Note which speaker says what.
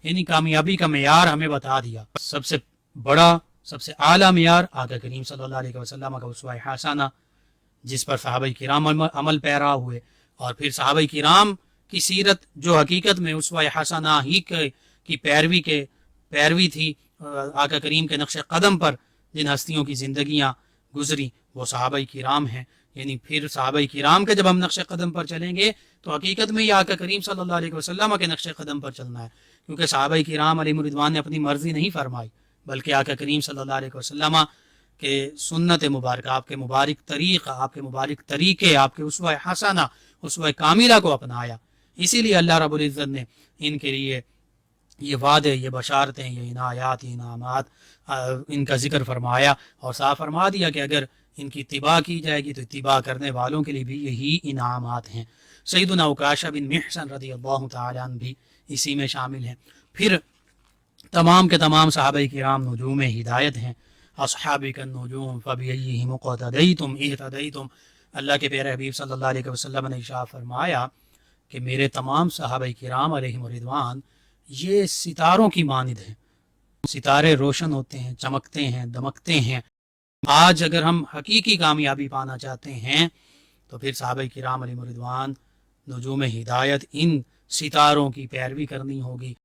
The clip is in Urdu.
Speaker 1: یعنی کامیابی کا معیار ہمیں بتا دیا۔ سب سے بڑا، سب سے اعلیٰ معیار آقا کریم صلی اللہ علیہ وسلم کا اسوہ حسنہ، جس پر صحابہ کرام عمل پیرا ہوئے، اور پھر صحابہ کرام کی سیرت جو حقیقت میں اسوہ حسنہ ہی کی پیروی تھی، آقا کریم کے نقش قدم پر جن ہستیوں کی زندگیاں گزری وہ صحابہ کرام ہیں۔ یعنی پھر صحابہ کرام کے جب ہم نقش قدم پر چلیں گے تو حقیقت میں یہ آقا کریم صلی اللہ علیہ وسلم کے نقش قدم پر چلنا ہے، کیونکہ صحابہ کرام علیہ الرضوان نے اپنی مرضی نہیں فرمائی، بلکہ آقا کریم صلی اللہ علیہ وسلم کہ سنت مبارکہ، آپ کے مبارک طریقہ، آپ کے مبارک طریقے، آپ کے اسوہ حسنہ، اسوہ کاملہ کو اپنایا۔ اسی لیے اللہ رب العزت نے ان کے لیے یہ وعدے، یہ بشارتیں، یہ عنایات، یہ انعامات ان کا ذکر فرمایا، اور صاف فرما دیا کہ اگر ان کی اتباع کی جائے گی تو اتباع کرنے والوں کے لیے بھی یہی انعامات ہیں۔ سیدنا عکاشہ بن محصن رضی اللہ تعالیٰ عنہ بھی اسی میں شامل ہیں۔ پھر تمام کے تمام صحابہ کرام نجوم ہدایت ہیں۔ اصحابک النجوم فبأیہم اقتدیتم اہتدیتم، اللہ کے پیارے حبیب صلی اللہ علیہ وسلم نے ارشاد فرمایا کہ میرے تمام صحابہ کرام علیہم الرضوان یہ ستاروں کی مانند ہیں۔ ستارے روشن ہوتے ہیں، چمکتے ہیں، دمکتے ہیں۔ آج اگر ہم حقیقی کامیابی پانا چاہتے ہیں تو پھر صحابہ کرام علیہم الرضوان نجوم ہدایت ان ستاروں کی پیروی کرنی ہوگی۔